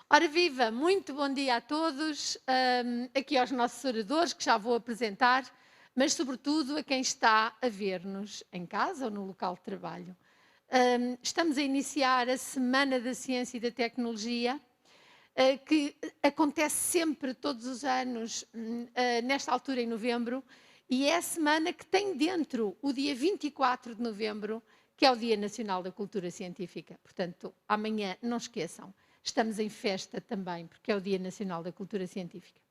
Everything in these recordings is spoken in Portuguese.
Ora viva, muito bom dia a todos, aqui aos nossos oradores que já vou apresentar, mas sobretudo a quem está a ver-nos em casa ou no local de trabalho. Estamos a iniciar a Semana da Ciência e da Tecnologia, que acontece sempre, todos os anos, nesta altura em novembro, e é a semana que tem dentro o dia 24 de novembro, que é o Dia Nacional da Cultura Científica. Portanto, amanhã, não esqueçam, estamos em festa também, porque é o Dia Nacional da Cultura Científica.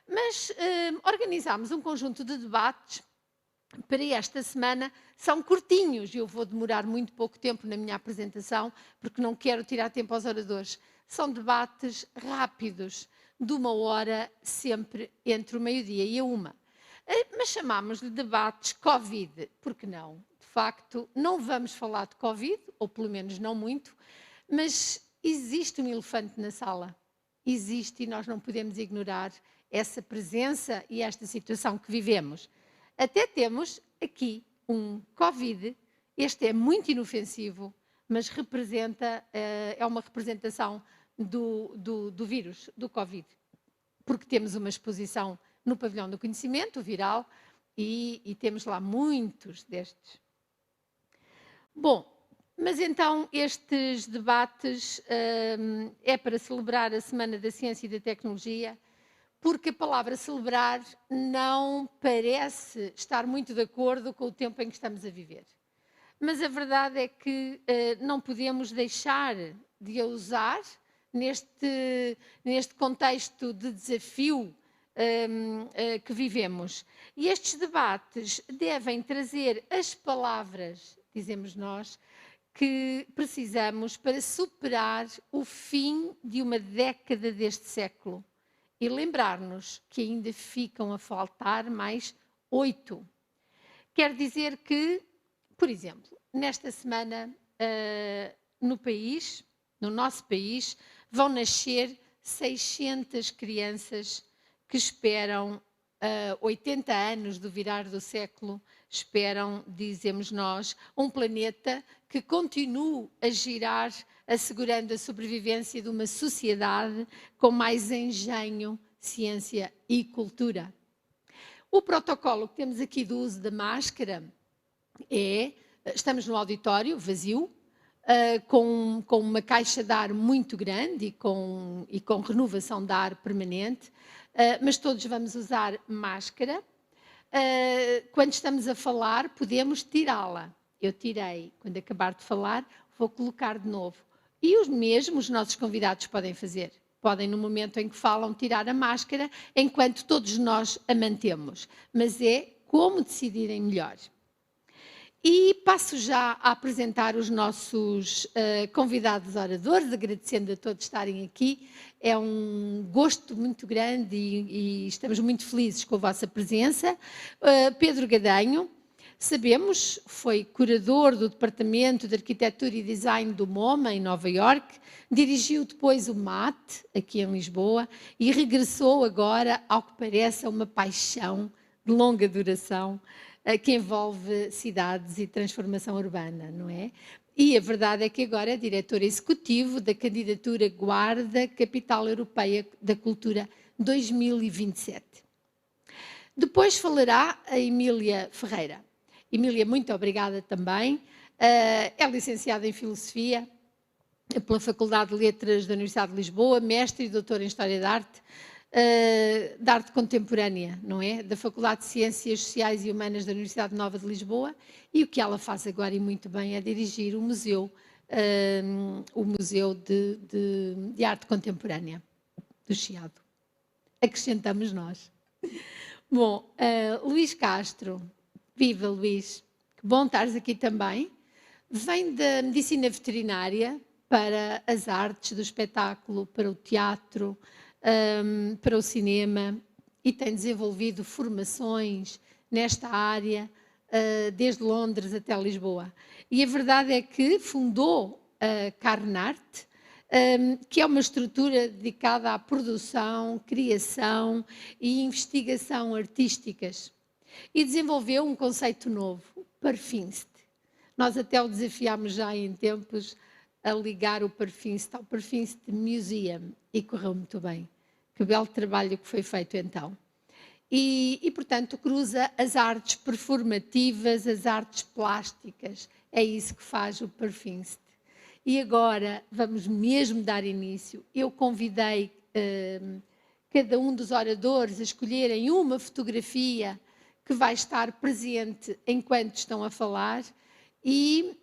Mas organizámos um conjunto de debates para esta semana, são curtinhos, e eu vou demorar muito pouco tempo na minha apresentação, porque não quero tirar tempo aos oradores. São debates rápidos, de 1 hora, sempre entre o meio-dia e a 1. Mas chamámos-lhe debates Covid, porque não? De facto, não vamos falar de Covid, ou pelo menos não muito, mas existe um elefante na sala. Existe, e nós não podemos ignorar essa presença e esta situação que vivemos. Até temos aqui um Covid, este é muito inofensivo, mas representa, é uma representação do vírus, do Covid, porque temos uma exposição no pavilhão do conhecimento, viral, e temos lá muitos destes. Bom, mas então estes debates é para celebrar a Semana da Ciência e da Tecnologia, porque a palavra celebrar não parece estar muito de acordo com o tempo em que estamos a viver. Mas a verdade é que não podemos deixar de a usar neste contexto de desafio que vivemos. E estes debates devem trazer as palavras, dizemos nós, que precisamos para superar o fim de uma década deste século e lembrar-nos que ainda ficam a faltar mais 8. Quer dizer que, por exemplo, nesta semana, no nosso país, vão nascer 600 crianças que esperam 80 anos do virar do século, esperam, dizemos nós, um planeta que continue a girar, assegurando a sobrevivência de uma sociedade com mais engenho, ciência e cultura. O protocolo que temos aqui do uso da máscara estamos no auditório vazio, com uma caixa de ar muito grande e com renovação de ar permanente, mas todos vamos usar máscara. Quando estamos a falar, podemos tirá-la. Eu tirei, quando acabar de falar, vou colocar de novo. E os nossos convidados podem fazer. Podem, no momento em que falam, tirar a máscara, enquanto todos nós a mantemos. Mas é como decidirem melhor. E passo já a apresentar os nossos convidados oradores, agradecendo a todos estarem aqui. É um gosto muito grande e estamos muito felizes com a vossa presença. Pedro Gadanho, sabemos, foi curador do Departamento de Arquitetura e Design do MoMA, em Nova Iorque, dirigiu depois o MAT, aqui em Lisboa, e regressou agora, ao que parece, a uma paixão de longa duração, que envolve cidades e transformação urbana, não é? E a verdade é que agora é diretor executivo da candidatura Guarda Capital Europeia da Cultura 2027. Depois falará a Emília Ferreira. Emília, muito obrigada também. É licenciada em Filosofia pela Faculdade de Letras da Universidade de Lisboa, mestre e doutora em História da Arte Contemporânea, não é? Da Faculdade de Ciências Sociais e Humanas da Universidade Nova de Lisboa, e o que ela faz agora, e muito bem, é dirigir o Museu de Arte Contemporânea do Chiado. Acrescentamos nós. Bom, Luís Castro, viva Luís, que bom estares aqui também. Vem da Medicina Veterinária para as artes do espetáculo, para o teatro, para o cinema, e tem desenvolvido formações nesta área, desde Londres até Lisboa. E a verdade é que fundou a Carnarte, que é uma estrutura dedicada à produção, criação e investigação artísticas. E desenvolveu um conceito novo, Parfinst. Nós até o desafiámos já em tempos a ligar o Perfinst ao Perfinst Museum e correu muito bem. Que belo trabalho que foi feito então. E, portanto, cruza as artes performativas, as artes plásticas. É isso que faz o Perfinst. E agora vamos mesmo dar início. Eu convidei cada um dos oradores a escolherem uma fotografia que vai estar presente enquanto estão a falar e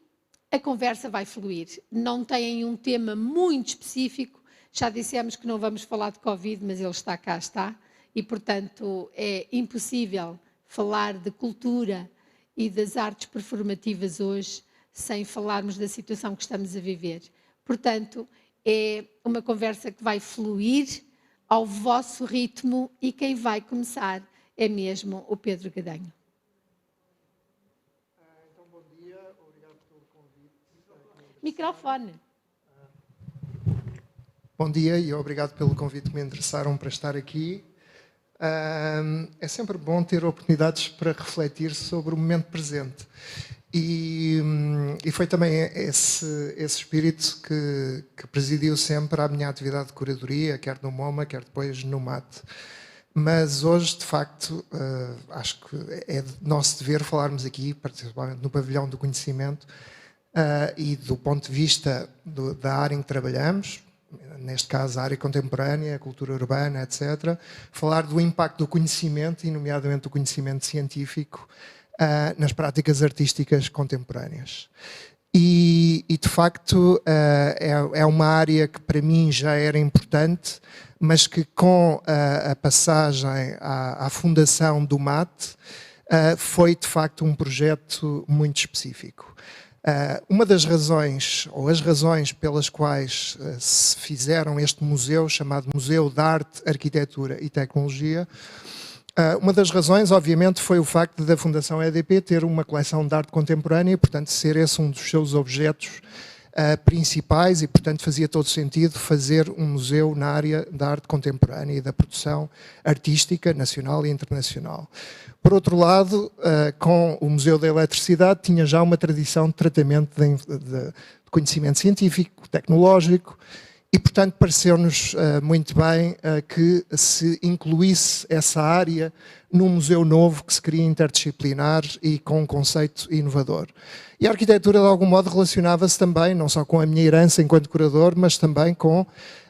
a conversa vai fluir. Não têm um tema muito específico. Já dissemos que não vamos falar de Covid, mas ele está cá, está. E, portanto, é impossível falar de cultura e das artes performativas hoje sem falarmos da situação que estamos a viver. Portanto, é uma conversa que vai fluir ao vosso ritmo e quem vai começar é mesmo o Pedro Gadanho. Então, bom dia, obrigado pelo convite. Microfone. Bom dia e obrigado pelo convite que me endereçaram para estar aqui. É sempre bom ter oportunidades para refletir sobre o momento presente. E foi também esse espírito que presidiu sempre a minha atividade de curadoria, quer no MoMA, quer depois no MAT. Mas hoje, de facto, acho que é nosso dever falarmos aqui, particularmente no pavilhão do conhecimento, e do ponto de vista da área em que trabalhamos, neste caso a área contemporânea, a cultura urbana, etc., falar do impacto do conhecimento, e nomeadamente do conhecimento científico, nas práticas artísticas contemporâneas. E de facto, é uma área que para mim já era importante, mas que com a passagem à fundação do MAT, foi de facto um projeto muito específico. Uma das razões, ou as razões pelas quais se fizeram este museu, chamado Museu de Arte, Arquitetura e Tecnologia, uma das razões, obviamente, foi o facto da Fundação EDP ter uma coleção de arte contemporânea e, portanto, ser esse um dos seus objetos principais e, portanto, fazia todo sentido fazer um museu na área da arte contemporânea e da produção artística nacional e internacional. Por outro lado, com o Museu da Eletricidade, tinha já uma tradição de tratamento de conhecimento científico, tecnológico, e, portanto, pareceu-nos muito bem que se incluísse essa área num museu novo que se queria interdisciplinar e com um conceito inovador. E a arquitetura, de algum modo, relacionava-se também, não só com a minha herança enquanto curador, mas também com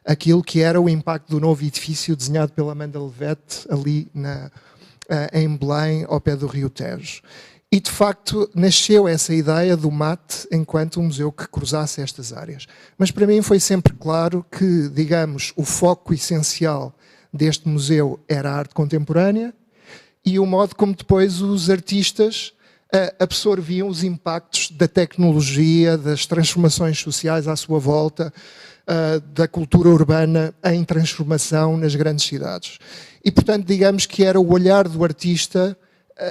aquilo que era o impacto do novo edifício desenhado pela Amanda Levete, ali em Belém, ao pé do Rio Tejo. E, de facto, nasceu essa ideia do MAT enquanto um museu que cruzasse estas áreas. Mas, para mim, foi sempre claro que, digamos, o foco essencial deste museu era a arte contemporânea e o modo como depois os artistas absorviam os impactos da tecnologia, das transformações sociais à sua volta, da cultura urbana em transformação nas grandes cidades. E, portanto, digamos que era o olhar do artista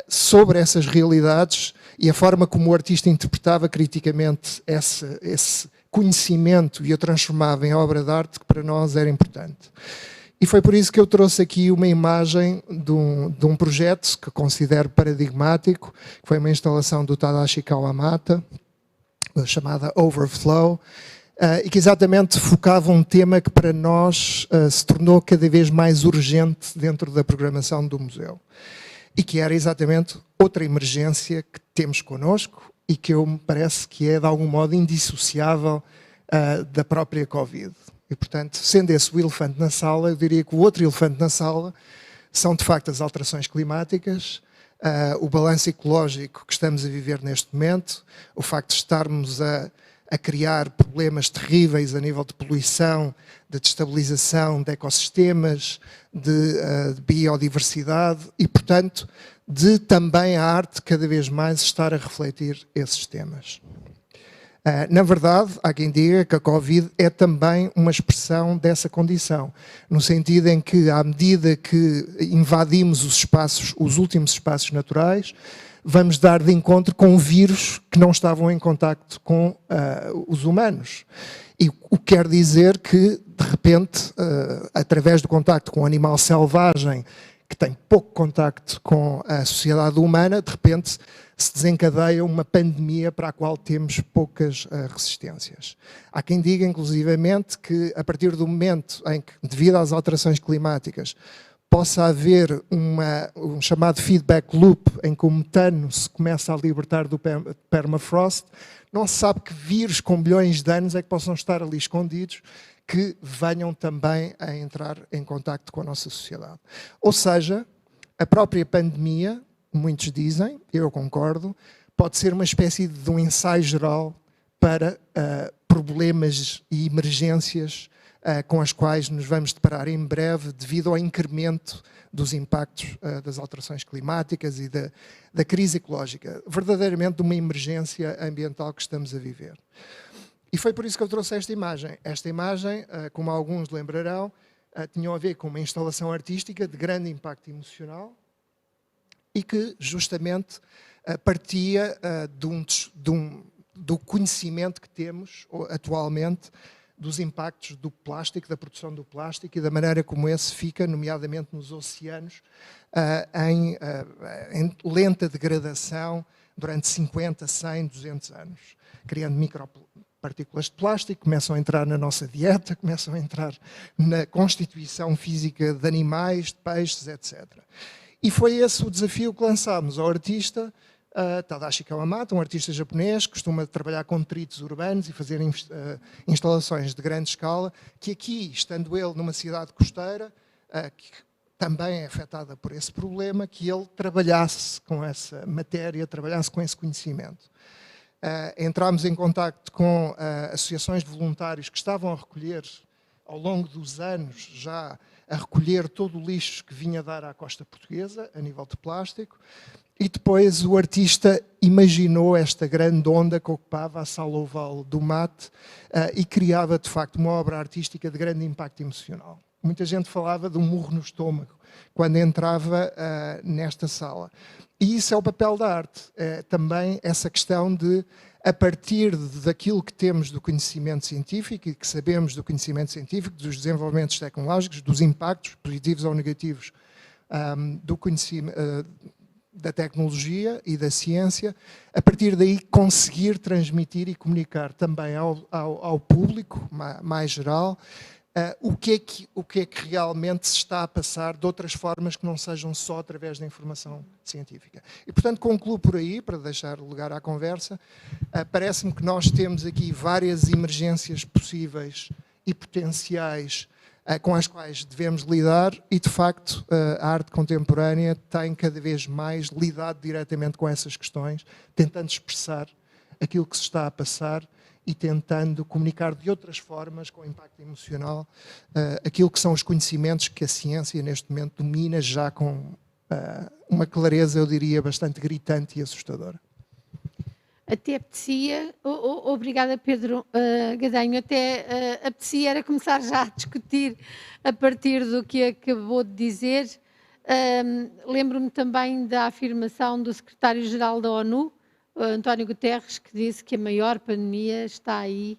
sobre essas realidades e a forma como o artista interpretava criticamente esse conhecimento e o transformava em obra de arte que para nós era importante. E foi por isso que eu trouxe aqui uma imagem de um projeto que considero paradigmático, que foi uma instalação do Tadashi Kawamata, chamada Overflow, e que exatamente focava um tema que para nós se tornou cada vez mais urgente dentro da programação do museu. E que era exatamente outra emergência que temos connosco e que me parece que é de algum modo indissociável da própria Covid. E, portanto, sendo esse o elefante na sala, eu diria que o outro elefante na sala são, de facto, as alterações climáticas, o balanço ecológico que estamos a viver neste momento, o facto de estarmos a criar problemas terríveis a nível de poluição, de destabilização de ecossistemas, de biodiversidade e, portanto, de também a arte cada vez mais estar a refletir esses temas. Na verdade, há quem diga que a Covid é também uma expressão dessa condição, no sentido em que, à medida que invadimos os espaços, os últimos espaços naturais, vamos dar de encontro com vírus que não estavam em contacto com os humanos. E o que quer dizer que, de repente, através do contacto com um animal selvagem que tem pouco contacto com a sociedade humana, de repente se desencadeia uma pandemia para a qual temos poucas resistências. Há quem diga, inclusivamente, que a partir do momento em que, devido às alterações climáticas, possa haver um chamado feedback loop, em que o metano se começa a libertar do permafrost, não se sabe que vírus com bilhões de anos é que possam estar ali escondidos, que venham também a entrar em contacto com a nossa sociedade. Ou seja, a própria pandemia, muitos dizem, eu concordo, pode ser uma espécie de um ensaio geral para problemas e emergências com as quais nos vamos deparar em breve devido ao incremento dos impactos das alterações climáticas e da crise ecológica, verdadeiramente de uma emergência ambiental que estamos a viver. E foi por isso que eu trouxe esta imagem. Esta imagem, como alguns lembrarão, tinha a ver com uma instalação artística de grande impacto emocional e que justamente partia do conhecimento que temos atualmente dos impactos do plástico, da produção do plástico e da maneira como esse fica, nomeadamente nos oceanos, em lenta degradação durante 50, 100, 200 anos, criando micropartículas de plástico, começam a entrar na nossa dieta, começam a entrar na constituição física de animais, de peixes, etc. E foi esse o desafio que lançámos ao artista, Tadashi Kawamata, um artista japonês, que costuma trabalhar com detritos urbanos e fazer instalações de grande escala, que aqui, estando ele numa cidade costeira, que também é afetada por esse problema, que ele trabalhasse com essa matéria, trabalhasse com esse conhecimento. Entramos em contacto com associações de voluntários que estavam a recolher, ao longo dos anos, já a recolher todo o lixo que vinha dar à costa portuguesa, a nível de plástico, e depois o artista imaginou esta grande onda que ocupava a sala oval do MAT e criava, de facto, uma obra artística de grande impacto emocional. Muita gente falava de um murro no estômago quando entrava nesta sala. E isso é o papel da arte, também essa questão de, a partir daquilo que temos do conhecimento científico e que sabemos do conhecimento científico, dos desenvolvimentos tecnológicos, dos impactos positivos ou negativos do conhecimento, da tecnologia e da ciência, a partir daí conseguir transmitir e comunicar também ao público mais geral o que é que realmente se está a passar de outras formas que não sejam só através da informação científica. E, portanto, concluo por aí, para deixar lugar à conversa. Parece-me que nós temos aqui várias emergências possíveis e potenciais com as quais devemos lidar e, de facto, a arte contemporânea tem cada vez mais lidado diretamente com essas questões, tentando expressar aquilo que se está a passar e tentando comunicar de outras formas, com impacto emocional, aquilo que são os conhecimentos que a ciência neste momento domina já com uma clareza, eu diria, bastante gritante e assustadora. Até apetecia, obrigada Pedro Gadanho, até apetecia era começar já a discutir a partir do que acabou de dizer. Lembro-me também da afirmação do secretário-geral da ONU, António Guterres, que disse que a maior pandemia está aí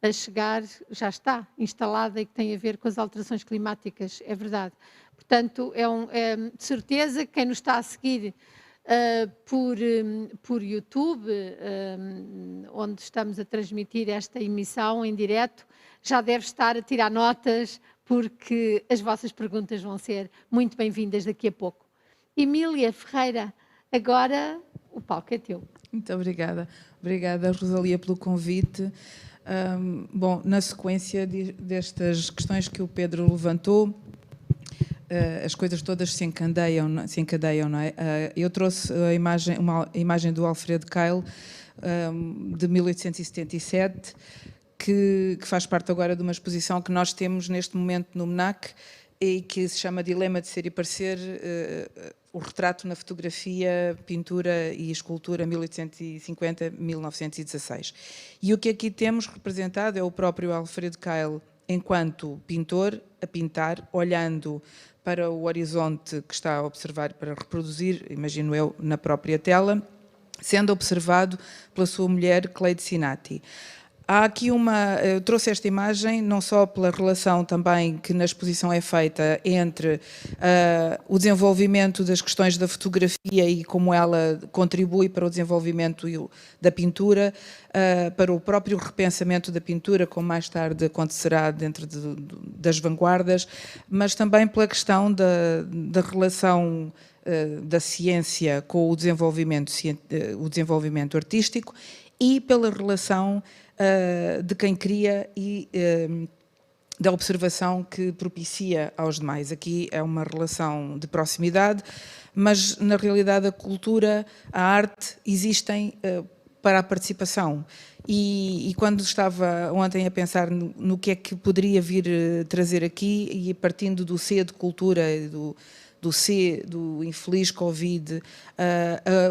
a chegar, já está instalada e que tem a ver com as alterações climáticas, é verdade. Portanto, é de certeza que quem nos está a seguir por YouTube, onde estamos a transmitir esta emissão em direto, já deve estar a tirar notas, porque as vossas perguntas vão ser muito bem-vindas daqui a pouco. Emília Ferreira, agora o palco é teu. Muito obrigada. Obrigada, Rosalia, pelo convite. Bom, na sequência destas questões que o Pedro levantou, as coisas todas se encadeiam, não é? Eu trouxe uma imagem do Alfred Keil, de 1877, que faz parte agora de uma exposição que nós temos neste momento no MNAC e que se chama Dilema de Ser e Parecer, o retrato na fotografia, pintura e escultura 1850-1916. E o que aqui temos representado é o próprio Alfred Keil enquanto pintor, a pintar, olhando para o horizonte que está a observar, para reproduzir, imagino eu, na própria tela, sendo observado pela sua mulher, Cleide Sinati. Há aqui eu trouxe esta imagem não só pela relação também que na exposição é feita entre o desenvolvimento das questões da fotografia e como ela contribui para o desenvolvimento da pintura, para o próprio repensamento da pintura, como mais tarde acontecerá dentro das vanguardas, mas também pela questão da relação da ciência com o desenvolvimento artístico e pela relação de quem cria e da observação que propicia aos demais. Aqui é uma relação de proximidade, mas na realidade a cultura, a arte existem para a participação. E quando estava ontem a pensar no que é que poderia vir trazer aqui, e partindo do C de cultura e do C, do infeliz Covid,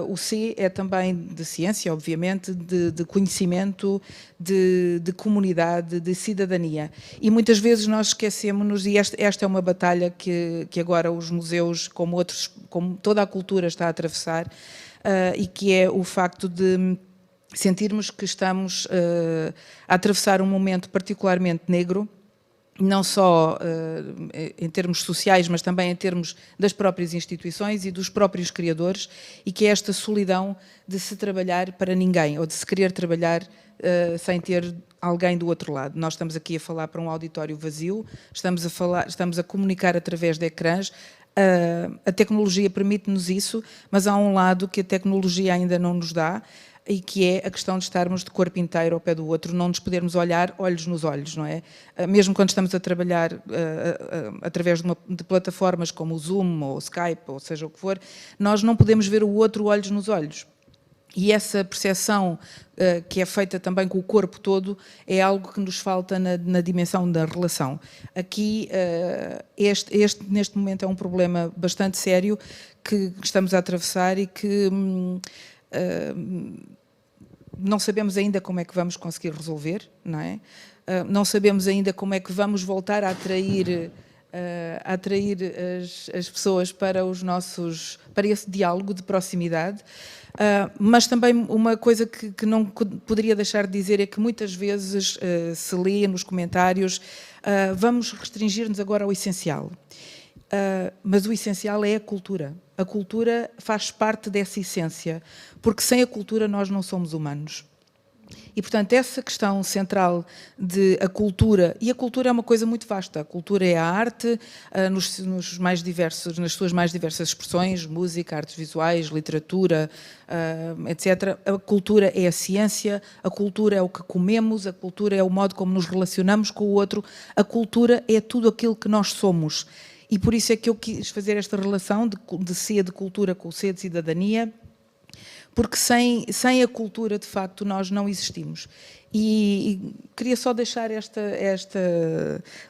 o C é também de ciência, obviamente, de conhecimento, de comunidade, de cidadania. E muitas vezes nós esquecemos-nos, e esta é uma batalha que agora os museus, como toda a cultura está a atravessar, e que é o facto de sentirmos que estamos a atravessar um momento particularmente negro, não só em termos sociais, mas também em termos das próprias instituições e dos próprios criadores, e que é esta solidão de se trabalhar para ninguém, ou de se querer trabalhar sem ter alguém do outro lado. Nós estamos aqui a falar para um auditório vazio, estamos a comunicar através de ecrãs. A tecnologia permite-nos isso, mas há um lado que a tecnologia ainda não nos dá, e que é a questão de estarmos de corpo inteiro ao pé do outro, não nos podermos olhar olhos nos olhos, não é? Mesmo quando estamos a trabalhar através de plataformas como o Zoom ou o Skype, ou seja o que for, nós não podemos ver o outro olhos nos olhos. E essa percepção que é feita também com o corpo todo é algo que nos falta na dimensão da relação. Aqui, neste momento, é um problema bastante sério que estamos a atravessar e que não sabemos ainda como é que vamos conseguir resolver, não é? Não sabemos ainda como é que vamos voltar a atrair as pessoas para esse diálogo de proximidade. Mas também uma coisa que não poderia deixar de dizer é que muitas vezes se lê nos comentários vamos restringir-nos agora ao essencial. Mas o essencial é a cultura. A cultura faz parte dessa essência, porque sem a cultura nós não somos humanos. E, portanto, essa questão central de a cultura, e a cultura é uma coisa muito vasta, a cultura é a arte nas suas mais diversas expressões, música, artes visuais, literatura, etc. A cultura é a ciência, a cultura é o que comemos, a cultura é o modo como nos relacionamos com o outro, a cultura é tudo aquilo que nós somos. E por isso é que eu quis fazer esta relação de C de cultura com o C de cidadania, porque sem a cultura, de facto, nós não existimos. E queria só deixar esta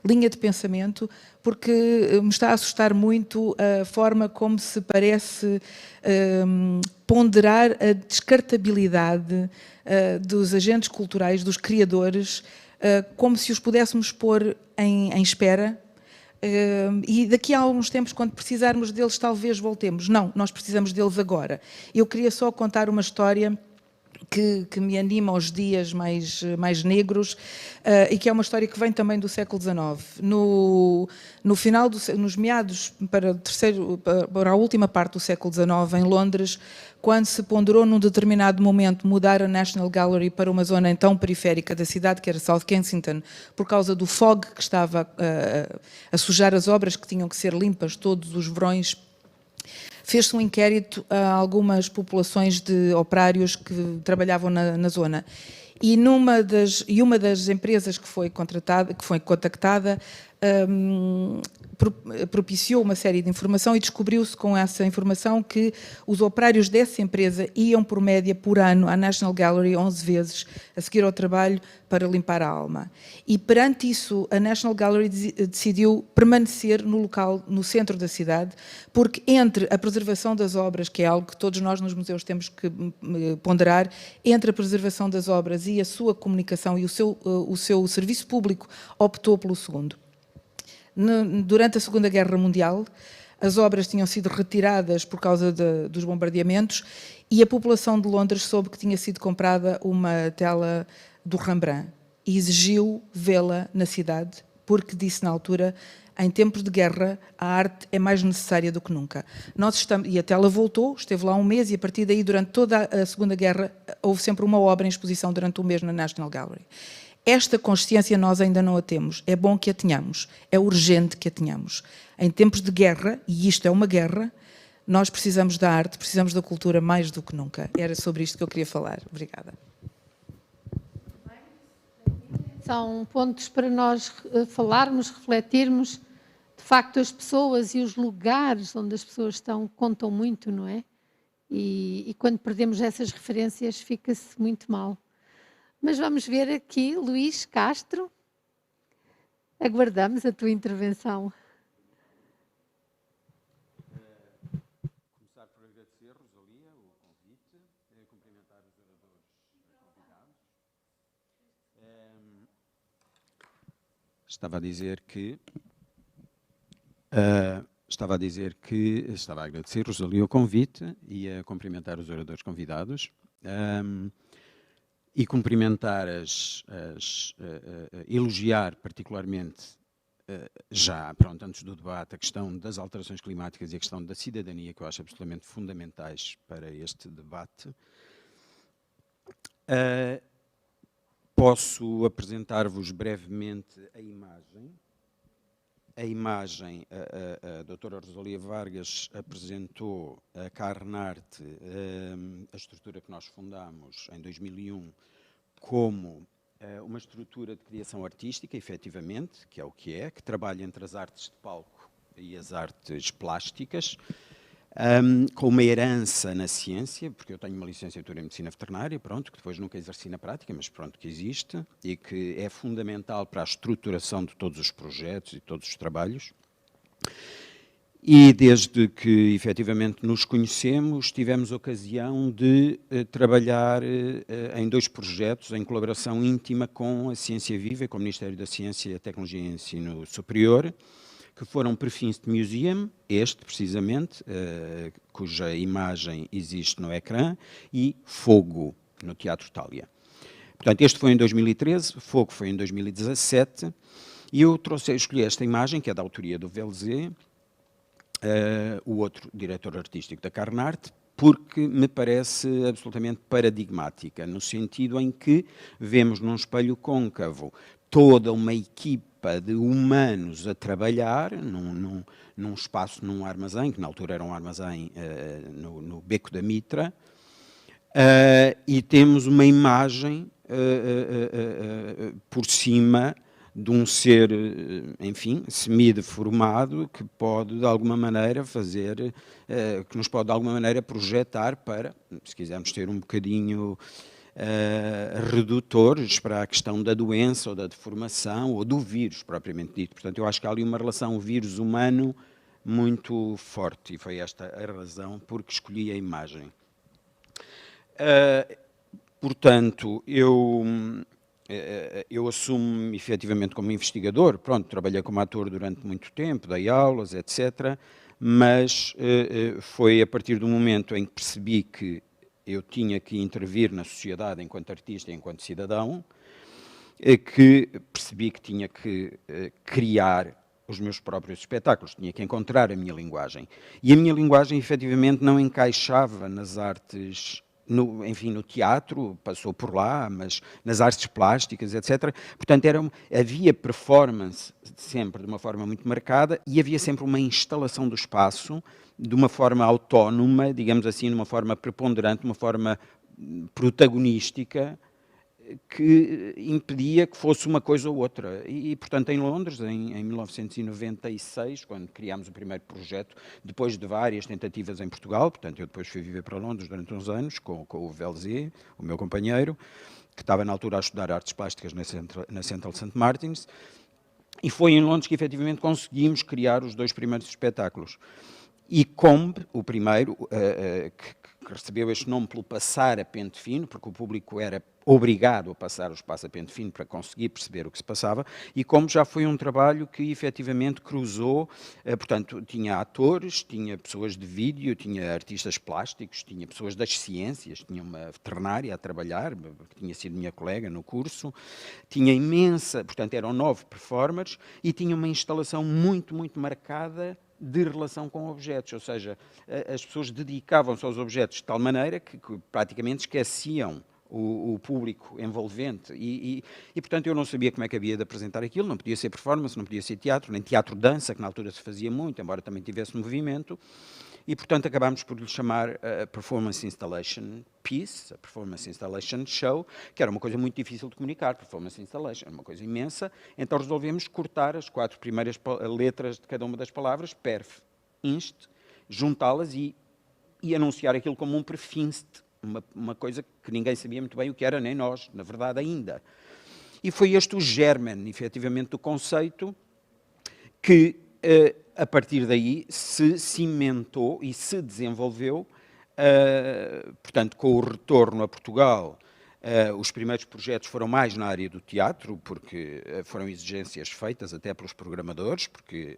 linha de pensamento, porque me está a assustar muito a forma como se parece ponderar a descartabilidade dos agentes culturais, dos criadores, como se os pudéssemos pôr em espera, e daqui a alguns tempos, quando precisarmos deles, talvez voltemos. Não, nós precisamos deles agora. Eu queria só contar uma história que me anima aos dias mais negros, e que é uma história que vem também do século XIX. Nos meados para a última parte do século XIX, em Londres, quando se ponderou num determinado momento mudar a National Gallery para uma zona então periférica da cidade, que era South Kensington, por causa do fog que estava a sujar as obras, que tinham que ser limpas, todos os verões, fez-se um inquérito a algumas populações de operários que trabalhavam na zona. E uma das empresas que foi contactada propiciou uma série de informação, e descobriu-se com essa informação que os operários dessa empresa iam por média por ano à National Gallery 11 vezes a seguir ao trabalho para limpar a alma. E perante isso a National Gallery decidiu permanecer no local, no centro da cidade, porque entre a preservação das obras, que é algo que todos nós nos museus temos que ponderar, entre a preservação das obras e a sua comunicação e o seu serviço público, optou pelo segundo. Durante a Segunda Guerra Mundial, as obras tinham sido retiradas por causa dos bombardeamentos, e a população de Londres soube que tinha sido comprada uma tela do Rembrandt. e exigiu vê-la na cidade, porque disse na altura, em tempos de guerra, a arte é mais necessária do que nunca. E até ela voltou, esteve lá um mês, e a partir daí, durante toda a Segunda Guerra, houve sempre uma obra em exposição durante um mês na National Gallery. Esta consciência nós ainda não a temos. É bom que a tenhamos. É urgente que a tenhamos. Em tempos de guerra, e isto é uma guerra, nós precisamos da arte, precisamos da cultura mais do que nunca. Era sobre isto que eu queria falar. Obrigada. São pontos para nós falarmos, refletirmos. De facto, as pessoas e os lugares onde as pessoas estão contam muito, não é? E quando perdemos essas referências, fica-se muito mal. Mas vamos ver aqui, Luís Castro. Aguardamos a tua intervenção. Começar por agradecer, Rosalia, o convite, cumprimentar os oradores convidados. Estava a agradecer, Rosalia, o convite e a cumprimentar os oradores convidados. E cumprimentar elogiar particularmente, já, pronto, antes do debate, a questão das alterações climáticas e a questão da cidadania, que eu acho absolutamente fundamentais para este debate. Posso apresentar-vos brevemente a imagem. A imagem, a doutora Rosalia Vargas apresentou a Carnarte, a estrutura que nós fundámos em 2001, como uma estrutura de criação artística, efetivamente, que é o que trabalha entre as artes de palco e as artes plásticas, com uma herança na ciência, porque eu tenho uma licenciatura em Medicina Veterinária, pronto, que depois nunca exerci na prática, mas pronto, que existe, e que é fundamental para a estruturação de todos os projetos e todos os trabalhos. E desde que, efetivamente, nos conhecemos, tivemos ocasião de trabalhar em 2 projetos em colaboração íntima com a Ciência Viva e com o Ministério da Ciência, Tecnologia e Ensino Superior, que foram Perfins Museum, este precisamente, cuja imagem existe no ecrã, e Fogo, no Teatro Thalia. Portanto, este foi em 2013, Fogo foi em 2017, e eu escolhi esta imagem, que é da autoria do Velzé, o outro diretor artístico da Carnarte, porque me parece absolutamente paradigmática, no sentido em que vemos num espelho côncavo toda uma equipa de humanos a trabalhar num espaço, num armazém, que na altura era um armazém no Beco da Mitra, e temos uma imagem por cima de um ser, enfim, semi-deformado, que pode, de alguma maneira, que nos pode, de alguma maneira, projetar para, se quisermos ter um bocadinho redutores para a questão da doença ou da deformação ou do vírus, propriamente dito. Portanto, eu acho que há ali uma relação vírus-humano muito forte, e foi esta a razão por que escolhi a imagem. Portanto, eu assumo-me efetivamente como investigador, pronto, trabalhei como ator durante muito tempo, dei aulas, etc., mas foi a partir do momento em que percebi que eu tinha que intervir na sociedade enquanto artista e enquanto cidadão, que percebi que tinha que criar os meus próprios espetáculos, tinha que encontrar a minha linguagem. E a minha linguagem, efetivamente, não encaixava nas artes, enfim, no teatro, passou por lá, mas nas artes plásticas, etc. Portanto, havia performance sempre de uma forma muito marcada e havia sempre uma instalação do espaço de uma forma autónoma, digamos assim, de uma forma preponderante, de uma forma protagonística, que impedia que fosse uma coisa ou outra. E portanto, em Londres, em 1996, quando criámos o primeiro projeto, depois de várias tentativas em Portugal, portanto, eu depois fui viver para Londres durante uns anos, com o Velzé, o meu companheiro, que estava na altura a estudar artes plásticas na Central St. Martins, e foi em Londres que efetivamente conseguimos criar os 2 primeiros espetáculos. E Combe, o primeiro, que recebeu este nome pelo passar a pente fino, porque o público era obrigado a passar o espaço a pente fino para conseguir perceber o que se passava, e como já foi um trabalho que efetivamente cruzou, portanto, tinha atores, tinha pessoas de vídeo, tinha artistas plásticos, tinha pessoas das ciências, tinha uma veterinária a trabalhar, que tinha sido minha colega no curso, tinha imensa, portanto, eram 9 performers, e tinha uma instalação muito, muito marcada de relação com objetos, ou seja, as pessoas dedicavam-se aos objetos de tal maneira que praticamente esqueciam o público envolvente e, portanto, eu não sabia como é que havia de apresentar aquilo, não podia ser performance, não podia ser teatro, nem teatro-dança, que na altura se fazia muito, embora também tivesse movimento, e, portanto, acabámos por lhe chamar a Performance Installation Piece, a Performance Installation Show, que era uma coisa muito difícil de comunicar, Performance Installation, uma coisa imensa, então resolvemos cortar as 4 primeiras letras de cada uma das palavras, perf, inst, juntá-las e anunciar aquilo como um perfinst, uma coisa que ninguém sabia muito bem o que era, nem nós, na verdade, ainda. E foi este o germen, efetivamente, do conceito que, a partir daí, se cimentou e se desenvolveu, portanto, com o retorno a Portugal. Os primeiros projetos foram mais na área do teatro, porque foram exigências feitas até pelos programadores, porque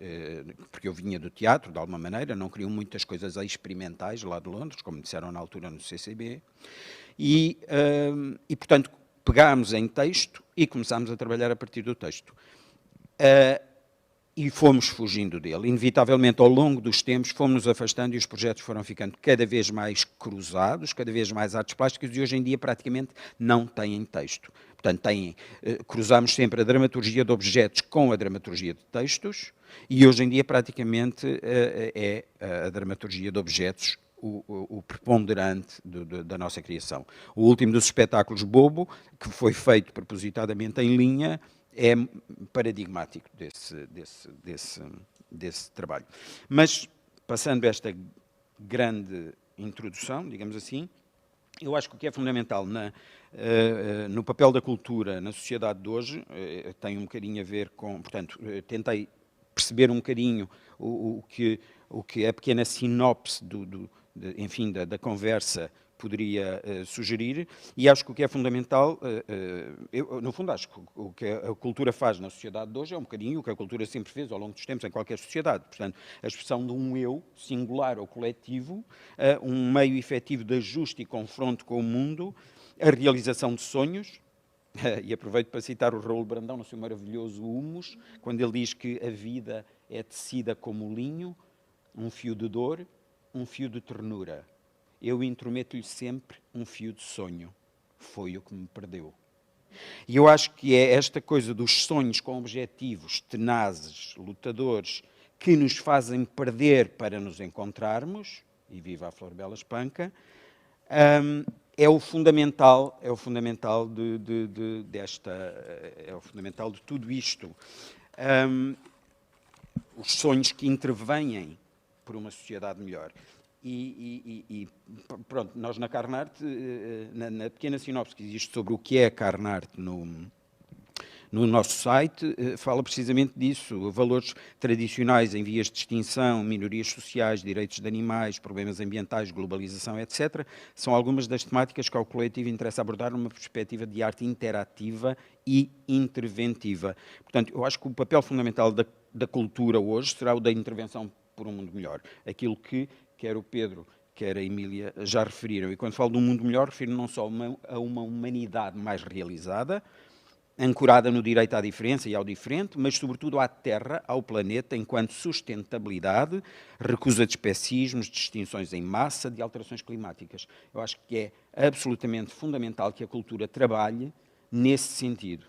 eu vinha do teatro, de alguma maneira, não queriam muitas coisas experimentais lá de Londres, como disseram na altura no CCB, e portanto, pegámos em texto e começámos a trabalhar a partir do texto. E fomos fugindo dele. Inevitavelmente, ao longo dos tempos, fomos-nos afastando e os projetos foram ficando cada vez mais cruzados, cada vez mais artes plásticas, e hoje em dia praticamente não têm texto. Portanto, cruzamos sempre a dramaturgia de objetos com a dramaturgia de textos, e hoje em dia praticamente é a dramaturgia de objetos o preponderante da nossa criação. O último dos espetáculos, Bobo, que foi feito propositadamente em linha, é paradigmático desse trabalho. Mas, passando esta grande introdução, digamos assim, eu acho que o que é fundamental no papel da cultura na sociedade de hoje tem um bocadinho a ver com, portanto, tentei perceber um bocadinho o que a pequena sinopse enfim, da conversa poderia sugerir, e acho que o que é fundamental, no fundo acho que o que a cultura faz na sociedade de hoje é um bocadinho o que a cultura sempre fez ao longo dos tempos em qualquer sociedade, portanto, a expressão de um eu, singular ou coletivo, um meio efetivo de ajuste e confronto com o mundo, a realização de sonhos, e aproveito para citar o Raul Brandão no seu maravilhoso Humus, quando ele diz que a vida é tecida como linho, um fio de dor, um fio de ternura. Eu intrometo-lhe sempre um fio de sonho. Foi o que me perdeu. E eu acho que é esta coisa dos sonhos com objetivos tenazes, lutadores, que nos fazem perder para nos encontrarmos, e viva a Flor Bela Espanca, é o fundamental de tudo isto. Os sonhos que intervêm por uma sociedade melhor. E pronto, nós na Carnarte, na pequena sinopse que existe sobre o que é a Carnarte no nosso site, fala precisamente disso, valores tradicionais em vias de extinção, minorias sociais, direitos de animais, problemas ambientais, globalização, etc., são algumas das temáticas que ao coletivo interessa abordar numa perspectiva de arte interativa e interventiva. Portanto, eu acho que o papel fundamental da cultura hoje será o da intervenção por um mundo melhor. Aquilo que quer o Pedro, quer a Emília já referiram. E quando falo de um mundo melhor, refiro não só a uma humanidade mais realizada, ancorada no direito à diferença e ao diferente, mas sobretudo à Terra, ao planeta, enquanto sustentabilidade, recusa de especismos, de extinções em massa, de alterações climáticas. Eu acho que é absolutamente fundamental que a cultura trabalhe nesse sentido.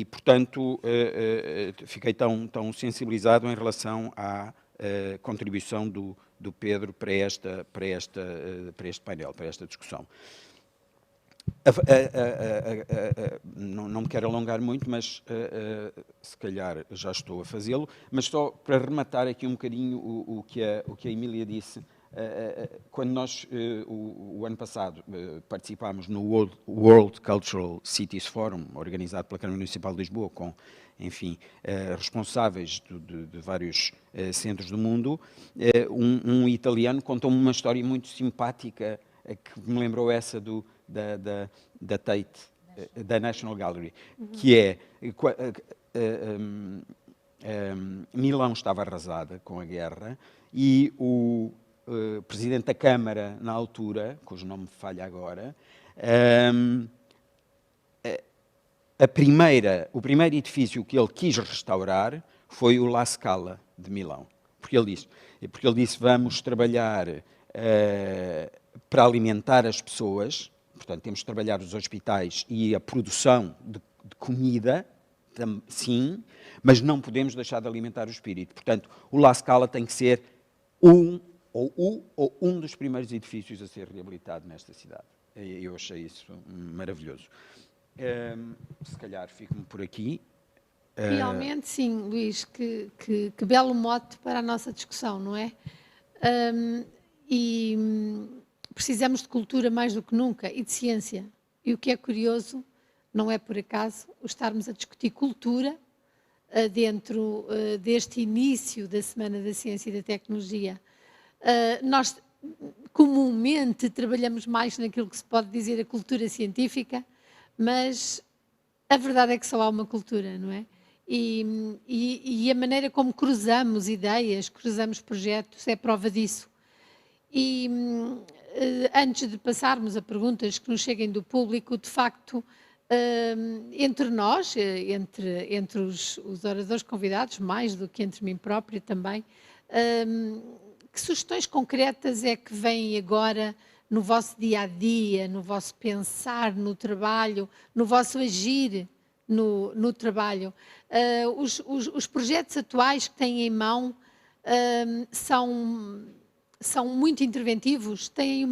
Portanto, fiquei tão sensibilizado em relação à contribuição do Pedro para este painel, para esta discussão. Não me quero alongar muito, mas se calhar já estou a fazê-lo, mas só para rematar aqui um bocadinho o que a Emília disse. Quando nós, o ano passado, participámos no World Cultural Cities Forum, organizado pela Câmara Municipal de Lisboa, com enfim, responsáveis de vários centros do mundo, um italiano contou-me uma história muito simpática, que me lembrou essa da Tate, da National Gallery, que é... Milão estava arrasada com a guerra e o presidente da Câmara, na altura, cujo nome me falha agora, o primeiro edifício que ele quis restaurar foi o La Scala de Milão. Porque ele disse vamos trabalhar para alimentar as pessoas, portanto, temos de trabalhar os hospitais e a produção de comida, sim, mas não podemos deixar de alimentar o espírito. Portanto, o La Scala tem que ser um dos primeiros edifícios a ser reabilitado nesta cidade. Eu achei isso maravilhoso. Se calhar fico-me por aqui. Realmente, sim, Luís, que belo mote para a nossa discussão, não é? E precisamos de cultura mais do que nunca e de ciência. E o que é curioso, não é por acaso, estarmos a discutir cultura dentro deste início da Semana da Ciência e da Tecnologia. Nós comumente trabalhamos mais naquilo que se pode dizer a cultura científica, mas a verdade é que só há uma cultura, não é? E a maneira como cruzamos ideias, cruzamos projetos, é prova disso. E antes de passarmos a perguntas que nos cheguem do público, de facto, entre nós, entre os oradores convidados, mais do que entre mim própria também, que sugestões concretas é que vêm agora no vosso dia-a-dia, no vosso pensar no trabalho, no vosso agir no trabalho? Os projetos atuais que têm em mão são muito interventivos, têm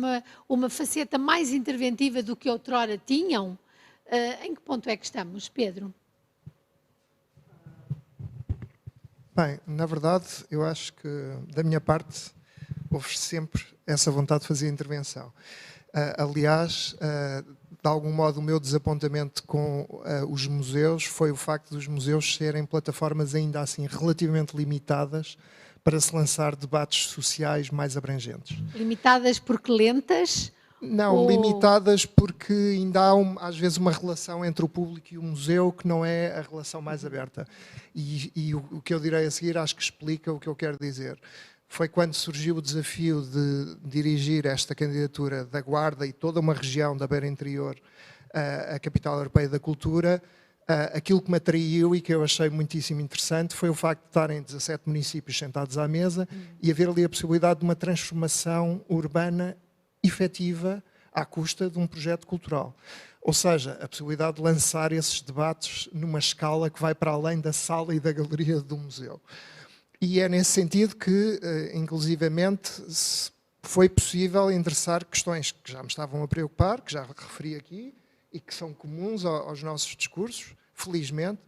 uma faceta mais interventiva do que outrora tinham? Em que ponto é que estamos, Pedro? Bem, na verdade, eu acho que, da minha parte, houve sempre essa vontade de fazer intervenção. Aliás, de algum modo, o meu desapontamento com os museus foi o facto dos museus serem plataformas ainda assim relativamente limitadas para se lançar debates sociais mais abrangentes. Limitadas porque lentas? Não, limitadas porque ainda há às vezes uma relação entre o público e o museu que não é a relação mais aberta. E o que eu direi a seguir acho que explica o que eu quero dizer. Foi quando surgiu o desafio de dirigir esta candidatura da Guarda e toda uma região da Beira Interior à Capital Europeia da Cultura, aquilo que me atraiu e que eu achei muitíssimo interessante foi o facto de estarem 17 municípios sentados à mesa e haver ali a possibilidade de uma transformação urbana efetiva à custa de um projeto cultural. Ou seja, a possibilidade de lançar esses debates numa escala que vai para além da sala e da galeria do museu. E é nesse sentido que, inclusivamente, foi possível endereçar questões que já me estavam a preocupar, que já referi aqui, e que são comuns aos nossos discursos, felizmente,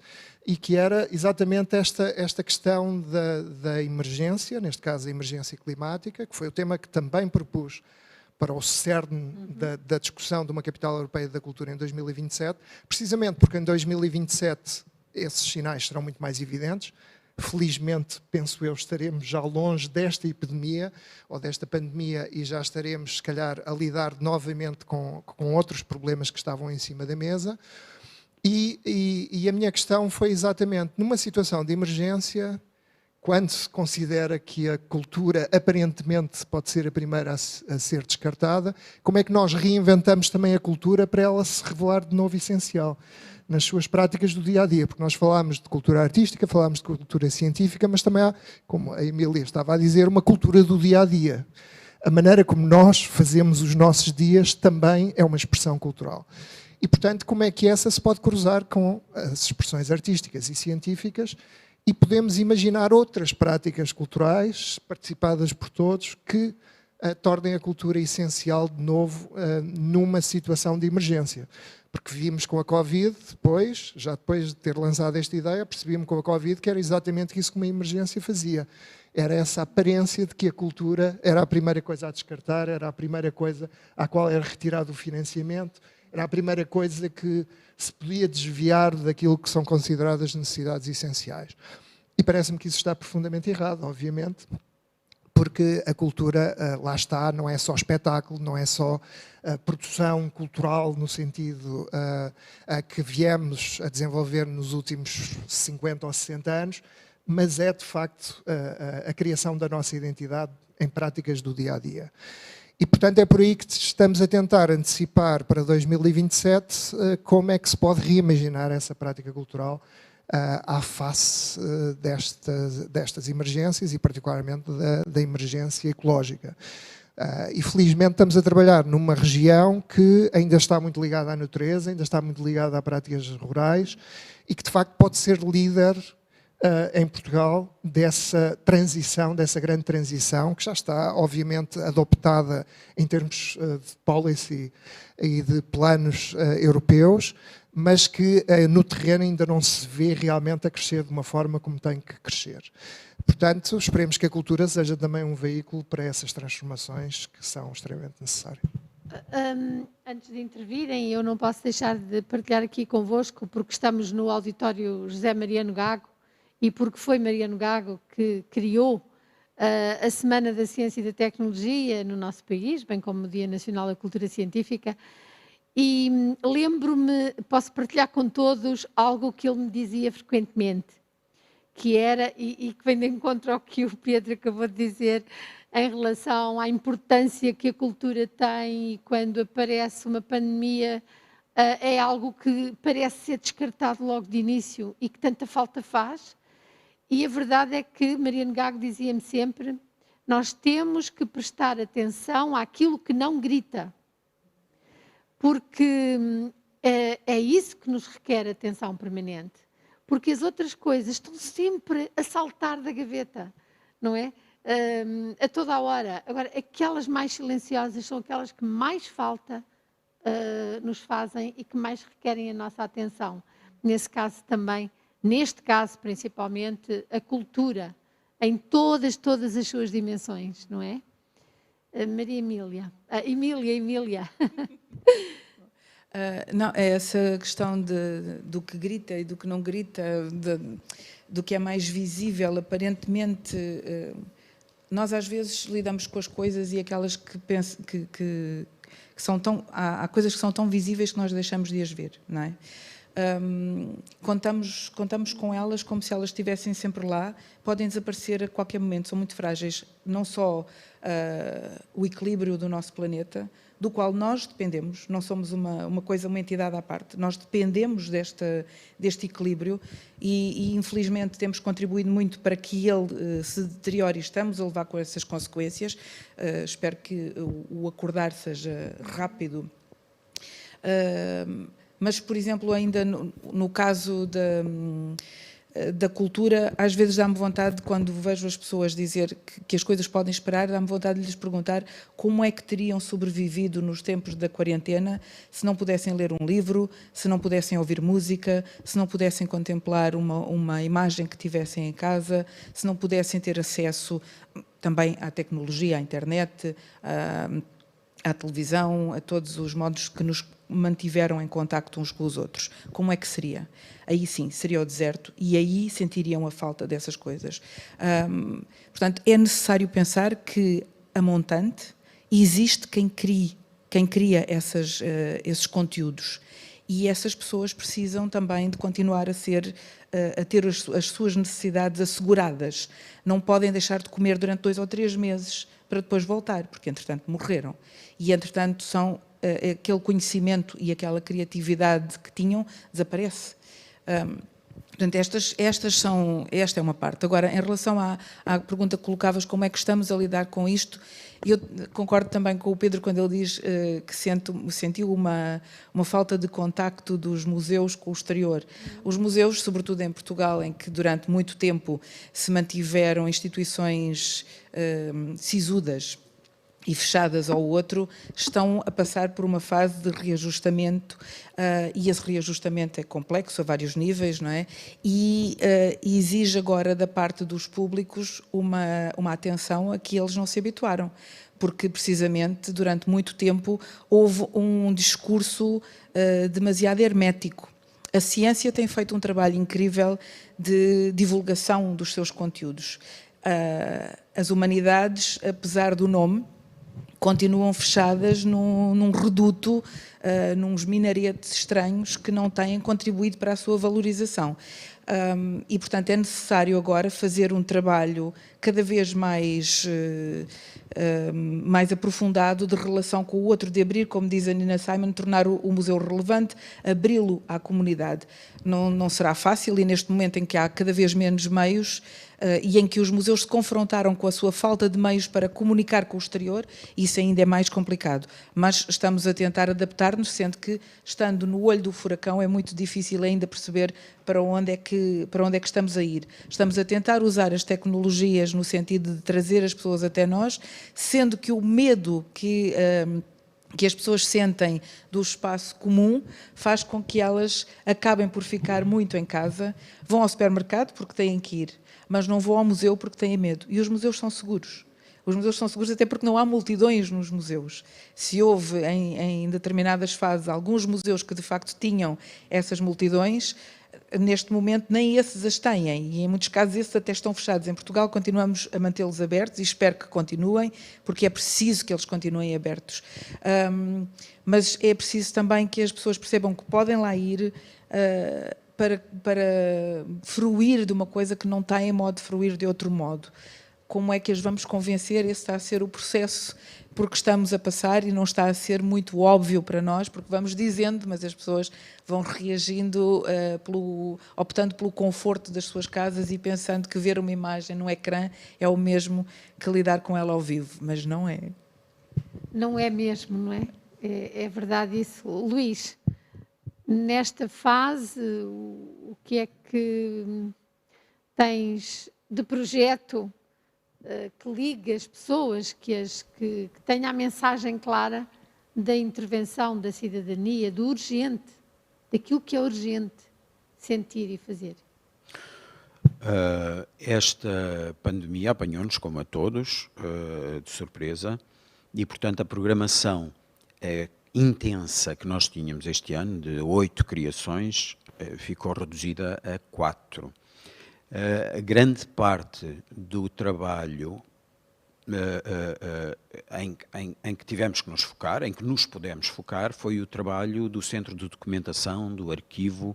e que era exatamente esta questão da emergência, neste caso a emergência climática, que foi o tema que também propus para o cerne da discussão de uma capital europeia da cultura em 2027, precisamente porque em 2027 esses sinais serão muito mais evidentes. Felizmente, penso eu, estaremos já longe desta epidemia ou desta pandemia e já estaremos, se calhar, a lidar novamente com outros problemas que estavam em cima da mesa. E a minha questão foi exatamente, numa situação de emergência, quando se considera que a cultura aparentemente pode ser a primeira a ser descartada, como é que nós reinventamos também a cultura para ela se revelar de novo essencial nas suas práticas do dia-a-dia? Porque nós falámos de cultura artística, falámos de cultura científica, mas também há, como a Emília estava a dizer, uma cultura do dia-a-dia. A maneira como nós fazemos os nossos dias também é uma expressão cultural. E, portanto, como é que essa se pode cruzar com as expressões artísticas e científicas? E podemos imaginar outras práticas culturais, participadas por todos, que tornem a cultura essencial de novo numa situação de emergência. Porque vimos com a Covid, já depois de ter lançado esta ideia, percebíamos com a Covid que era exatamente isso que uma emergência fazia. Era essa aparência de que a cultura era a primeira coisa a descartar, era a primeira coisa à qual era retirado o financiamento, Era a primeira coisa que se podia desviar daquilo que são consideradas necessidades essenciais. E parece-me que isso está profundamente errado, obviamente, porque a cultura, lá está, não é só espetáculo, não é só produção cultural no sentido a que viemos a desenvolver nos últimos 50 ou 60 anos, mas é, de facto, a criação da nossa identidade em práticas do dia-a-dia. E, portanto, é por aí que estamos a tentar antecipar para 2027 como é que se pode reimaginar essa prática cultural à face destas emergências e particularmente da emergência ecológica. E felizmente estamos a trabalhar numa região que ainda está muito ligada à natureza, ainda está muito ligada a práticas rurais e que de facto pode ser líder em Portugal dessa transição, dessa grande transição que já está obviamente adoptada em termos de policy e de planos europeus, mas que no terreno ainda não se vê realmente a crescer de uma forma como tem que crescer. Portanto, esperemos que a cultura seja também um veículo para essas transformações que são extremamente necessárias. Antes de intervirem, eu não posso deixar de partilhar aqui convosco, porque estamos no auditório José Mariano Gago e porque foi Mariano Gago que criou a Semana da Ciência e da Tecnologia no nosso país, bem como o Dia Nacional da Cultura Científica. E lembro-me, posso partilhar com todos algo que ele me dizia frequentemente, que era, e que vem de encontro ao que o Pedro acabou de dizer, em relação à importância que a cultura tem e quando aparece uma pandemia, é algo que parece ser descartado logo de início e que tanta falta faz. E a verdade é que Mariano Gago dizia-me sempre, nós temos que prestar atenção àquilo que não grita, porque é isso que nos requer atenção permanente, porque as outras coisas estão sempre a saltar da gaveta, não é? A toda a hora. Agora, aquelas mais silenciosas são aquelas que mais falta nos fazem e que mais requerem a nossa atenção. Nesse caso também, neste caso principalmente, a cultura, em todas as suas dimensões, não é? Maria Emília. Emília. Não, é essa questão do que grita e do que não grita, do que é mais visível, aparentemente. Nós às vezes lidamos com as coisas e aquelas que pensam que são tão. Há coisas que são tão visíveis que nós deixamos de as ver, não é? Contamos com elas como se elas estivessem sempre lá, podem desaparecer a qualquer momento, são muito frágeis, não só o equilíbrio do nosso planeta, do qual nós dependemos, não somos uma entidade à parte, nós dependemos deste equilíbrio e infelizmente temos contribuído muito para que ele se deteriore e estamos a levar com essas consequências. Espero que o acordar seja rápido. Mas, por exemplo, ainda no caso da cultura, às vezes dá-me vontade, quando vejo as pessoas dizer que as coisas podem esperar, dá-me vontade de lhes perguntar como é que teriam sobrevivido nos tempos da quarentena se não pudessem ler um livro, se não pudessem ouvir música, se não pudessem contemplar uma imagem que tivessem em casa, se não pudessem ter acesso também à tecnologia, à internet, à televisão, a todos os modos que nos mantiveram em contacto uns com os outros. Como é que seria? Aí sim, seria o deserto e aí sentiriam a falta dessas coisas. Portanto, é necessário pensar que a montante existe quem cria esses conteúdos e essas pessoas precisam também de continuar a ter as suas necessidades asseguradas. Não podem deixar de comer durante 2 ou 3 meses para depois voltar, porque entretanto morreram. E entretanto aquele conhecimento e aquela criatividade que tinham desaparece. Portanto, esta é uma parte. Agora, em relação à pergunta que colocavas, como é que estamos a lidar com isto, eu concordo também com o Pedro quando ele diz que sentiu uma falta de contacto dos museus com o exterior. Os museus, sobretudo em Portugal, em que durante muito tempo se mantiveram instituições sisudas, e fechadas ao outro, estão a passar por uma fase de reajustamento, e esse reajustamento é complexo a vários níveis, não é? E exige agora da parte dos públicos uma atenção a que eles não se habituaram, porque precisamente durante muito tempo houve um discurso demasiado hermético. A ciência tem feito um trabalho incrível de divulgação dos seus conteúdos. As humanidades, apesar do nome, continuam fechadas num reduto, nos minaretes estranhos que não têm contribuído para a sua valorização. E, portanto, é necessário agora fazer um trabalho cada vez mais aprofundado de relação com o outro, de abrir, como diz a Nina Simon, tornar o museu relevante, abri-lo à comunidade. Não será fácil, e neste momento em que há cada vez menos meios, e em que os museus se confrontaram com a sua falta de meios para comunicar com o exterior, isso ainda é mais complicado. Mas estamos a tentar adaptar-nos, sendo que, estando no olho do furacão, é muito difícil ainda perceber para onde é que estamos a ir. Estamos a tentar usar as tecnologias no sentido de trazer as pessoas até nós, sendo que o medo que as pessoas sentem do espaço comum faz com que elas acabem por ficar muito em casa, vão ao supermercado porque têm que ir, mas não vão ao museu porque têm medo. E os museus são seguros. Os museus são seguros até porque não há multidões nos museus. Se houve, em determinadas fases, alguns museus que de facto tinham essas multidões, neste momento nem esses as têm, e em muitos casos esses até estão fechados. Em Portugal continuamos a mantê-los abertos e espero que continuem, porque é preciso que eles continuem abertos. Mas é preciso também que as pessoas percebam que podem lá ir para fruir de uma coisa que não têm modo de fruir de outro modo. Como é que as vamos convencer? Esse está a ser o processo, porque estamos a passar e não está a ser muito óbvio para nós, porque vamos dizendo, mas as pessoas vão reagindo, optando pelo conforto das suas casas e pensando que ver uma imagem no ecrã é o mesmo que lidar com ela ao vivo, mas não é. Não é mesmo, não é? É verdade isso. Luís, nesta fase, o que é que tens de projeto que ligue as pessoas, que tenha a mensagem clara da intervenção, da cidadania, do urgente, daquilo que é urgente sentir e fazer? Esta pandemia apanhou-nos, como a todos, de surpresa, e, portanto, a programação intensa que nós tínhamos este ano, de 8 criações, ficou reduzida a 4. A grande parte do trabalho em que tivemos que nos focar, em que nos pudemos focar, foi o trabalho do Centro de Documentação, do arquivo,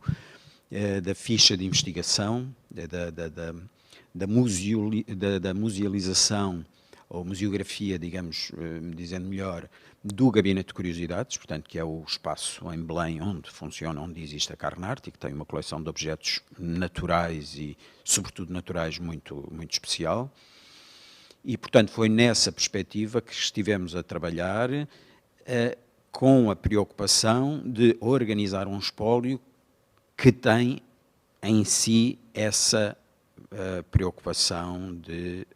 da ficha de investigação, da musealização, ou museografia, digamos, dizendo melhor, do Gabinete de Curiosidades, portanto, que é o espaço em Belém onde funciona, onde existe a Carnarte, e que tem uma coleção de objetos naturais e, sobretudo, naturais muito, muito especial. E, portanto, foi nessa perspectiva que estivemos a trabalhar, com a preocupação de organizar um espólio que tem em si essa preocupação de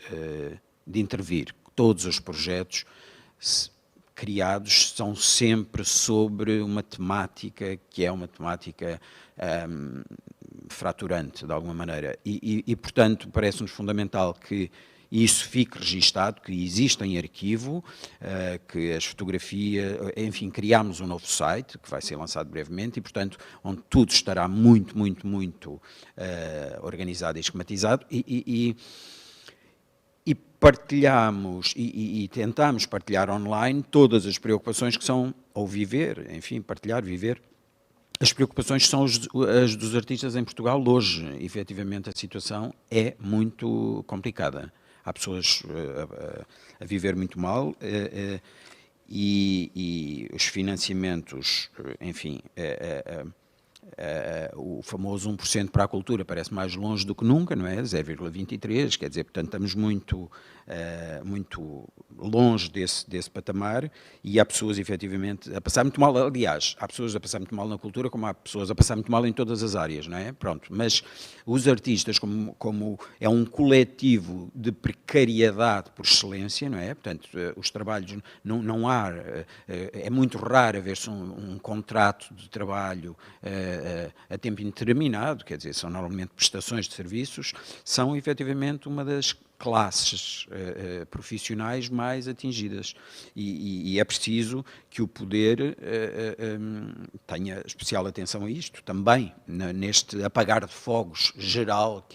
intervir. Todos os projetos criados são sempre sobre uma temática que é uma temática fraturante, de alguma maneira. E portanto, parece-nos fundamental que isso fique registado, que exista em arquivo, que as fotografias, enfim, criámos um novo site, que vai ser lançado brevemente, e, portanto, onde tudo estará muito, muito, muito organizado e esquematizado, e partilhamos e tentamos partilhar online todas as preocupações que são, ou viver, enfim, partilhar, viver. As preocupações que são as dos artistas em Portugal hoje. Efetivamente, a situação é muito complicada. Há pessoas a viver muito mal e os financiamentos, enfim, O famoso 1% para a cultura parece mais longe do que nunca, não é? 0,23, quer dizer, portanto, estamos muito longe desse patamar, e há pessoas, efetivamente, a passar muito mal. Aliás, há pessoas a passar muito mal na cultura, como há pessoas a passar muito mal em todas as áreas, não é? Pronto, mas os artistas, como é um coletivo de precariedade por excelência, não é? Portanto, os trabalhos, não há, é muito raro haver-se um contrato de trabalho a tempo indeterminado, quer dizer, são normalmente prestações de serviços, são efetivamente uma das classes profissionais mais atingidas, e é preciso que o poder tenha especial atenção a isto também, neste apagar de fogos geral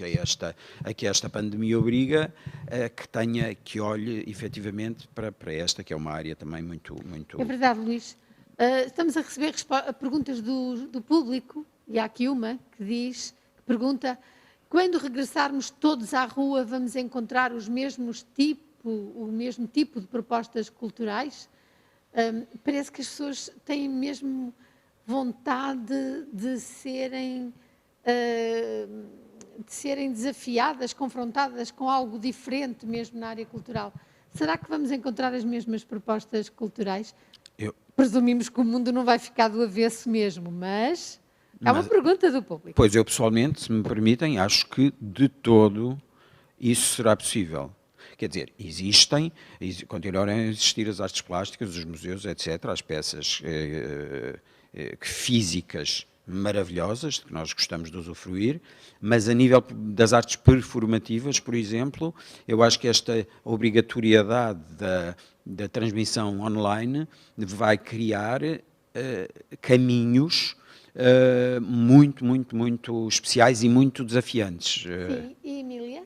a que esta pandemia obriga, que olhe efetivamente para esta, que é uma área também muito... É verdade, Luís. Estamos a receber perguntas do público, e há aqui uma que pergunta: quando regressarmos todos à rua, vamos encontrar o mesmo tipo de propostas culturais? Parece que as pessoas têm mesmo vontade de serem desafiadas, confrontadas com algo diferente mesmo na área cultural. Será que vamos encontrar as mesmas propostas culturais? Presumimos que o mundo não vai ficar do avesso mesmo, mas é uma pergunta do público. Pois, eu pessoalmente, se me permitem, acho que de todo isso será possível. Quer dizer, continuarão a existir as artes plásticas, os museus, etc., as peças físicas maravilhosas, de que nós gostamos de usufruir, mas a nível das artes performativas, por exemplo, eu acho que esta obrigatoriedade da transmissão online vai criar caminhos muito especiais e muito desafiantes. Sim, e Emília?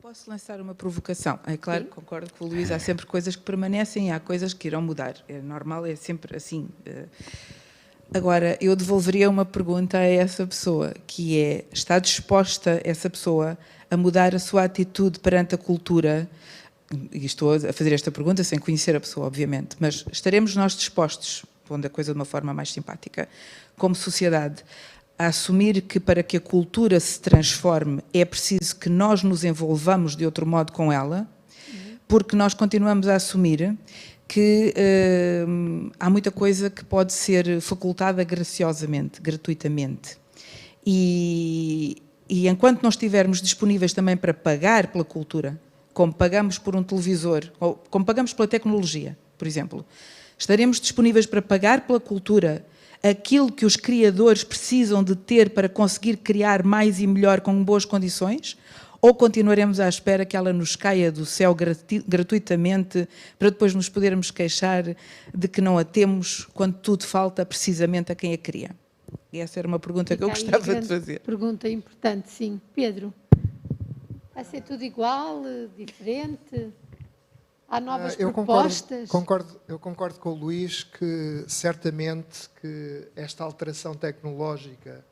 Posso lançar uma provocação? É claro, sim, concordo com o Luís, há sempre coisas que permanecem e há coisas que irão mudar. É normal, é sempre assim. Agora, eu devolveria uma pergunta a essa pessoa, que é: está disposta essa pessoa a mudar a sua atitude perante a cultura? E estou a fazer esta pergunta sem conhecer a pessoa, obviamente, mas estaremos nós dispostos, pondo a coisa de uma forma mais simpática, como sociedade, a assumir que para que a cultura se transforme é preciso que nós nos envolvamos de outro modo com ela, porque nós continuamos a assumir que há muita coisa que pode ser facultada graciosamente, gratuitamente. E enquanto não estivermos disponíveis também para pagar pela cultura, como pagamos por um televisor, ou como pagamos pela tecnologia, por exemplo, estaremos disponíveis para pagar pela cultura aquilo que os criadores precisam de ter para conseguir criar mais e melhor com boas condições? Ou continuaremos à espera que ela nos caia do céu gratuitamente para depois nos podermos queixar de que não a temos quando tudo falta precisamente a quem a cria? E essa era uma pergunta que eu gostava de fazer. Pergunta importante, sim. Pedro, vai ser tudo igual, diferente? Há novas propostas? Eu concordo com o Luís que certamente que esta alteração tecnológica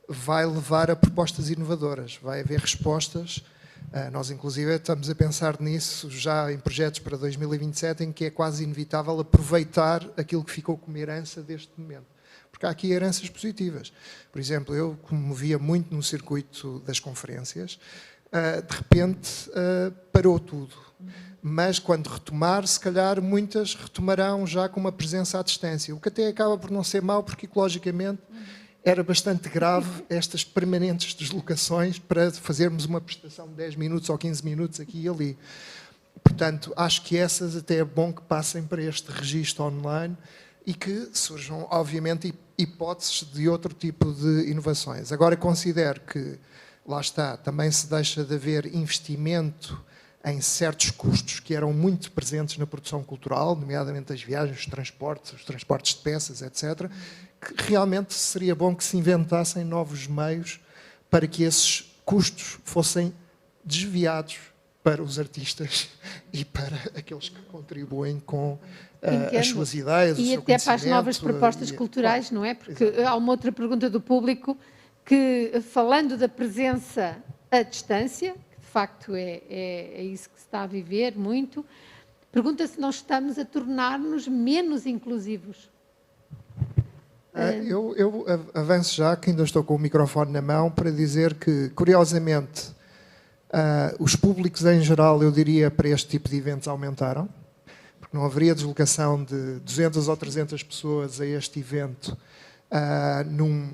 vai levar a propostas inovadoras, vai haver respostas. Nós, inclusive, estamos a pensar nisso já em projetos para 2027, em que é quase inevitável aproveitar aquilo que ficou como herança deste momento. Porque há aqui heranças positivas. Por exemplo, eu, como me via muito no circuito das conferências, de repente parou tudo. Mas quando retomar, se calhar muitas retomarão já com uma presença à distância, o que até acaba por não ser mau, porque ecologicamente era bastante grave estas permanentes deslocações para fazermos uma prestação de 10 minutos ou 15 minutos aqui e ali. Portanto, acho que essas até é bom que passem para este registro online e que surjam, obviamente, hipóteses de outro tipo de inovações. Agora, considero que, lá está, também se deixa de haver investimento em certos custos que eram muito presentes na produção cultural, nomeadamente as viagens, os transportes de peças, etc., que realmente seria bom que se inventassem novos meios para que esses custos fossem desviados para os artistas e para aqueles que contribuem com as suas ideias, e até para as novas propostas culturais, não é? Porque há uma outra pergunta do público que, falando da presença à distância, que de facto é isso que se está a viver muito, pergunta se nós estamos a tornar-nos menos inclusivos. Eu avanço já, que ainda estou com o microfone na mão, para dizer que, curiosamente, os públicos em geral, eu diria, para este tipo de eventos aumentaram, porque não haveria deslocação de 200 ou 300 pessoas a este evento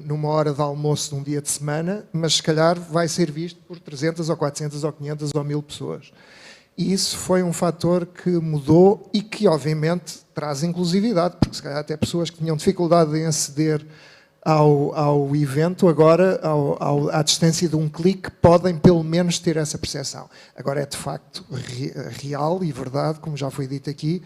numa hora de almoço num dia de semana, mas se calhar vai ser visto por 300 ou 400 ou 500 ou 1000 pessoas. E isso foi um fator que mudou e que, obviamente, traz inclusividade, porque se calhar até pessoas que tinham dificuldade em aceder ao evento, agora, à distância de um clique, podem pelo menos ter essa percepção. Agora é de facto real e verdade, como já foi dito aqui,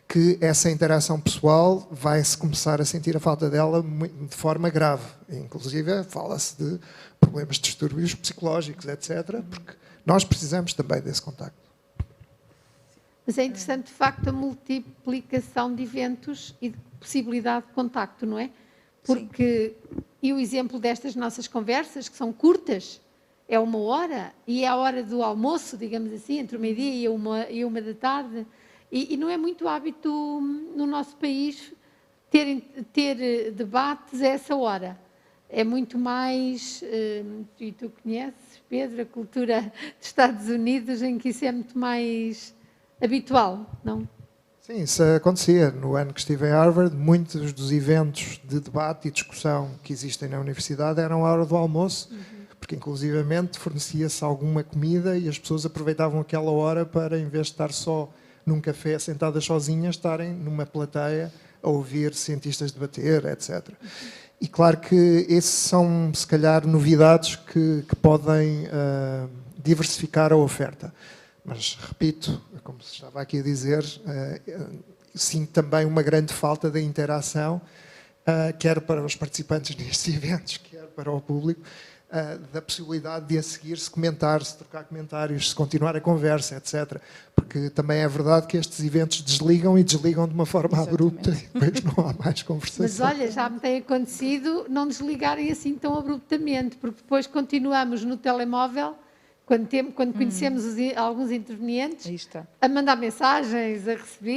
que essa interação pessoal vai-se começar a sentir a falta dela de forma grave. Inclusive, fala-se de problemas de distúrbios psicológicos, etc., porque nós precisamos também desse contacto. Mas é interessante, de facto, a multiplicação de eventos e de possibilidade de contacto, não é? Porque, e o exemplo destas nossas conversas, que são curtas, é 1 hora, e é a hora do almoço, digamos assim, entre o meio-dia e uma da tarde, e não é muito hábito no nosso país ter debates a essa hora. É muito mais, e tu conheces, Pedro, a cultura dos Estados Unidos, em que isso é muito mais habitual, não? Sim, isso acontecia. No ano que estive em Harvard, muitos dos eventos de debate e discussão que existem na universidade eram à hora do almoço, porque inclusivamente fornecia-se alguma comida e as pessoas aproveitavam aquela hora para, em vez de estar só num café sentadas sozinhas, estarem numa plateia a ouvir cientistas debater, etc. E claro que esses são, se calhar, novidades que podem diversificar a oferta. Mas, repito, como se estava aqui a dizer, sinto também uma grande falta de interação, quer para os participantes nestes eventos, quer para o público, da possibilidade de a seguir se comentar, se trocar comentários, se continuar a conversa, etc. Porque também é verdade que estes eventos desligam e desligam de uma forma abrupta e depois não há mais conversação. Mas olha, já me tem acontecido não desligarem assim tão abruptamente, porque depois continuamos no telemóvel, quando conhecemos alguns intervenientes, a mandar mensagens, a receber.